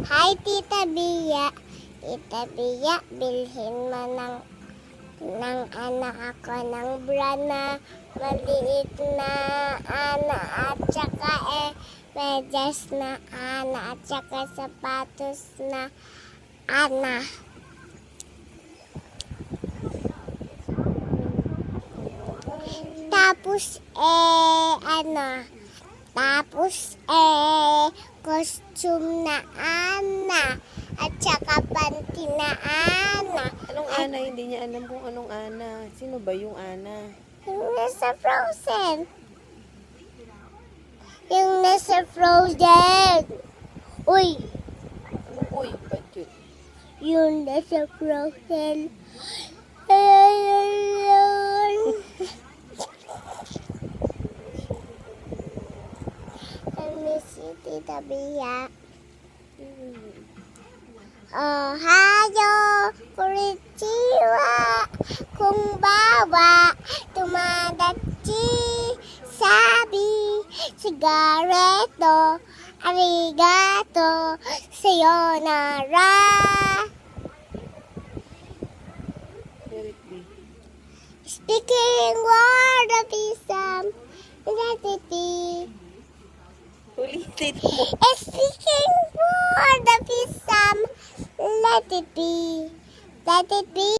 Hi, Tita Bia. Tita Bia, bilhin mo ng anak ako ng bra na maliit na at saka medyas na at saka sapatos na Tapos, costume na at saka panty na Anong Ana? Hindi niya alam kung anong Ana. Sino ba yung Ana? Yung nasa Frozen. Yung nasa Frozen. Uy, Uy, ba't yun? yung nasa Frozen. I miss you, Tita Bia. Ohio, konnichiwa, kumbawa, tumadachi, sabi, sigareto, arigato, sayonara. Let it be. Speaking word of wisdom, let it be. Ulitin mo. Speaking word of wisdom, let it be. Let it be.